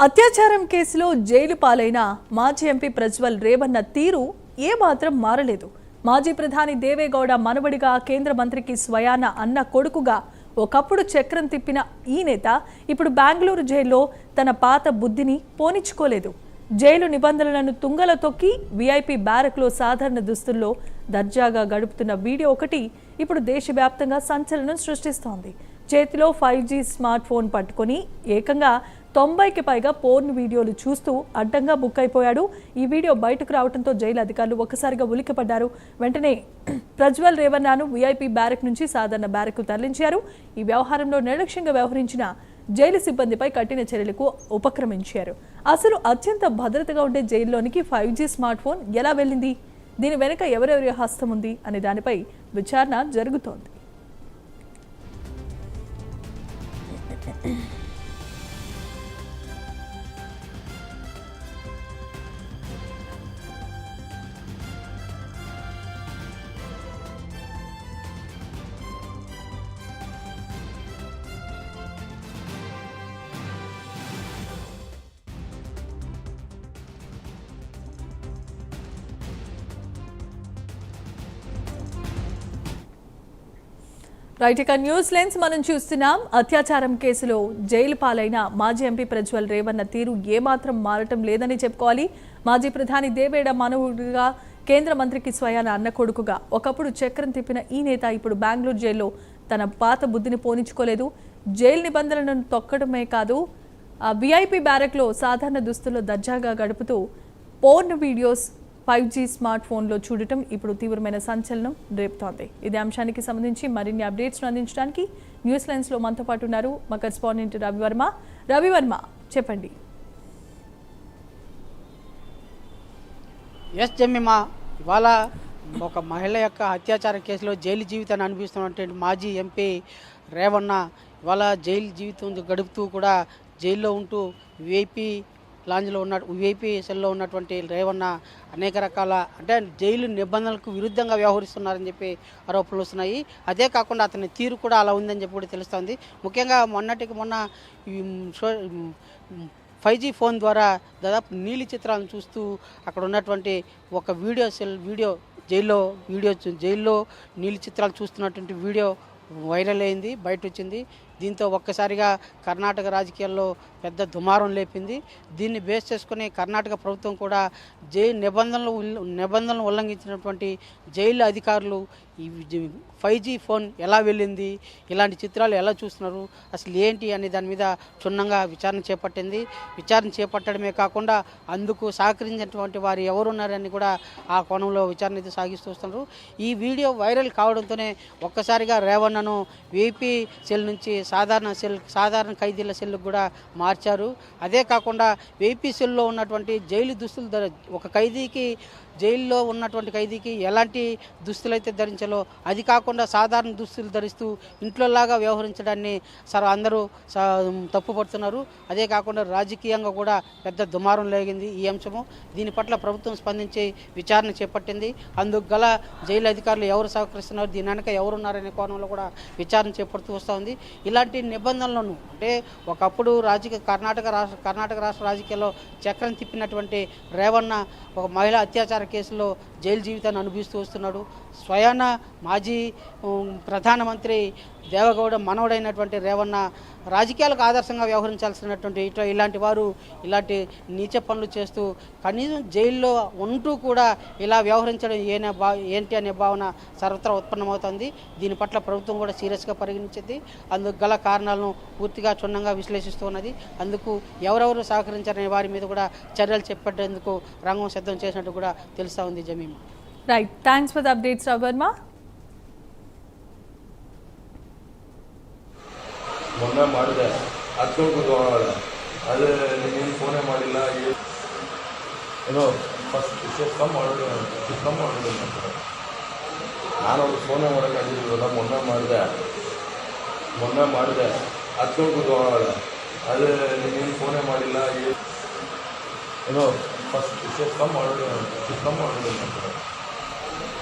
అత్యాచారం కేసులో జైలు పాలైన మాజీ ఎంపీ ప్రజ్వల్ రేవన్న తీరు ఏమాత్రం మారలేదు. మాజీ ప్రధాని దేవేగౌడ మనవడిగా కేంద్ర మంత్రికి స్వయాన అన్న కొడుకుగా ఒకప్పుడు చక్రం తిప్పిన ఈ నేత ఇప్పుడు బెంగళూరు జైల్లో తన పాత బుద్ధిని పోనిచ్చుకోలేదు. జైలు నిబంధనలను తుంగల తొక్కి వీఐపీ బ్యారక్లో సాధారణ దుస్తుల్లో దర్జాగా గడుపుతున్న వీడియో ఒకటి ఇప్పుడు దేశవ్యాప్తంగా సంచలనం సృష్టిస్తోంది. చేతిలో 5G స్మార్ట్ ఫోన్ పట్టుకొని ఏకంగా 90కి పైగా పోర్న్ వీడియోలు చూస్తూ అడ్డంగా బుక్ అయిపోయాడు. ఈ వీడియో బయటకు రావడంతో జైలు అధికారులు ఒక్కసారిగా ఉలిక్కిపడ్డారు. వెంటనే ప్రజ్వల్ రేవన్నను వీఐపీ బ్యారక్ నుంచి సాధారణ బ్యారక్కు తరలించారు. ఈ వ్యవహారంలో నిర్లక్ష్యంగా వ్యవహరించిన జైలు సిబ్బందిపై కఠిన చర్యలకు ఉపక్రమించారు. అసలు అత్యంత భద్రతగా ఉండే జైల్లోనికి 5G స్మార్ట్ ఫోన్ ఎలా వెళ్ళింది? దీని వెనుక ఎవరెవరి హస్తం ఉంది అనే దానిపై విచారణ జరుగుతోంది. రైట్, ఇక న్యూస్ లెన్స్ మనం చూస్తున్నాం. అత్యాచారం కేసులో జైలు పాలైన మాజీ ఎంపీ ప్రజ్వల్ రేవన్న తీరు ఏమాత్రం మారటం లేదని చెప్పుకోవాలి. మాజీ ప్రధాని దేవేగౌడ మనవుడిగా కేంద్ర మంత్రికి స్వయాన అన్న కొడుకుగా ఒకప్పుడు చక్రం తిప్పిన ఈ నేత ఇప్పుడు బెంగళూరు జైల్లో తన పాత బుద్ధిని పోనించుకోలేదు. జైలు నిబంధనలను తొక్కడమే కాదు, వీఐపీ బ్యారక్లో సాధారణ దుస్తుల్లో దర్జాగా గడుపుతూ పోర్న్ వీడియోస్ 5G స్మార్ట్ ఫోన్లో చూడటం ఇప్పుడు తీవ్రమైన సంచలనం రేపుతోంది. ఇదే అంశానికి సంబంధించి మరిన్ని అప్డేట్స్ను అందించడానికి న్యూస్ లైన్స్లో మనతో పాటు ఉన్నారు మా కరెస్పాండెంట్ రవివర్మ. రవివర్మ, చెప్పండి. ఎస్ జమ్మిమా, ఇవాళ ఒక మహిళ యొక్క అత్యాచార కేసులో జైలు జీవితాన్ని అనిపిస్తున్నటువంటి మాజీ ఎంపీ రేవన్న ఇవాళ జైలు జీవితం గడుపుతూ కూడా జైల్లో ఉంటూ వీఐపీ లాంజ్లో ఉన్న వీఐపీ సెల్లో ఉన్నటువంటి రేవన్న అనేక రకాల జైలు నిబంధనలకు విరుద్ధంగా వ్యవహరిస్తున్నారని చెప్పి ఆరోపణలు వస్తున్నాయి. అదే కాకుండా అతని తీరు కూడా అలా ఉందని చెప్పి కూడా తెలుస్తుంది. ముఖ్యంగా మొన్న 5G ఫోన్ ద్వారా దాదాపు నీలి చిత్రాలను చూస్తూ అక్కడ ఉన్నటువంటి ఒక వీడియో జైల్లో నీలి చిత్రాలు చూస్తున్నటువంటి వీడియో వైరల్ అయింది, బయట వచ్చింది. దీంతో ఒక్కసారిగా కర్ణాటక రాజకీయాల్లో పెద్ద దుమారం లేపింది. దీన్ని బేస్ చేసుకుని కర్ణాటక ప్రభుత్వం కూడా జైలు నిబంధనలు ఉల్లంఘించినటువంటి జైలు అధికారులు ఈ 5G ఫోన్ ఎలా వెళ్ళింది, ఇలాంటి చిత్రాలు ఎలా చూస్తున్నారు, అసలు ఏంటి అనే దాని మీద క్షుణ్ణంగా విచారణ చేపట్టింది. విచారణ చేపట్టడమే కాకుండా అందుకు సహకరించినటువంటి వారు ఎవరున్నారని కూడా ఆ కోణంలో విచారణ అయితే సాగిస్తూ వస్తున్నారు. ఈ వీడియో వైరల్ కావడంతోనే ఒక్కసారిగా రేవన్నను వీఐపీ సెల్ నుంచి సాధారణ ఖైదీల సెల్కు కూడా మార్చారు. అదే కాకుండా వీఐపీ సెల్లో ఉన్నటువంటి జైలు దుస్తులు ఒక ఖైదీకి జైల్లో ఉన్నటువంటి ఖైదీకి ఎలాంటి దుస్తులు అయితే ధరించాలో అది కాకుండా సాధారణ దుస్తులు ధరిస్తూ ఇంట్లోలాగా వ్యవహరించడాన్ని అందరూ తప్పుపడుతున్నారు. అదే కాకుండా రాజకీయంగా కూడా పెద్ద దుమారం లేగింది ఈ అంశము. దీని పట్ల ప్రభుత్వం స్పందించి విచారణ చేపట్టింది. అందుకు గల జైలు అధికారులు ఎవరు సహకరిస్తున్నారు, దీని వెనక ఎవరున్నారనే కోణంలో కూడా విచారణ చేపడుతూ వస్తుంది. ఇలాంటి నిబంధనలను ఒకప్పుడు కర్ణాటక రాష్ట్ర రాజకీయాల్లో చక్రం తిప్పినటువంటి రేవన్న ఒక మహిళా అత్యాచార కేసులో జైలు జీవితాన్ని అనుభవిస్తూ వస్తున్నాడు. స్వయాన మాజీ ప్రధానమంత్రి దేవేగౌడ మనవడైనటువంటి రేవన్న రాజకీయాలకు ఆదర్శంగా వ్యవహరించాల్సినటువంటి ఇలాంటి వారు ఇలాంటి నీచ పనులు చేస్తూ కనీసం జైల్లో ఉంటూ కూడా ఇలా వ్యవహరించడం ఏంటి అనే భావన సర్వత్రా ఉత్పన్నమవుతుంది. దీని పట్ల ప్రభుత్వం కూడా సీరియస్గా పరిగణించింది. అందుకు గల కారణాలను పూర్తిగా క్షుణ్ణంగా విశ్లేషిస్తూ ఉన్నది. అందుకు ఎవరెవరు సహకరించారనే వారి మీద కూడా చర్యలు చేపట్టేందుకు రంగం సిద్ధం చేసినట్టు కూడా తెలుస్తూ ఉంది. Jemima, right, thanks for the updates Ravivarma. ಮೊನ್ನೆ ಮಾಡಿದೆ ಹತ್ಕೊಂಡು ಕೂತ್ಕೊಳ್ಳೋಣ, ಅದು ನೀನು ಫೋನೇ ಮಾಡಿಲ್ಲ. ಏನೋ ಫಸ್ಟ್ ಕಮ್ಮಿ ಮಾಡೋದು ನಾನು ಅವ್ರಿಗೆ ಫೋನೇ ಮಾಡೋಕ್ಕಾಗಿದ್ದೀವಲ್ಲ. ಮೊನ್ನೆ ಮಾಡಿದೆ ಹತ್ಕೊಂಡು ಕೂತ್ಕೊಳ್ಳೋಣ, ಅದು ನೀನು ಫೋನೇ ಮಾಡಿಲ್ಲ. ಏನೋ ಫಸ್ಟ್ ಕಮ್ಮಿ ಮಾಡೋದು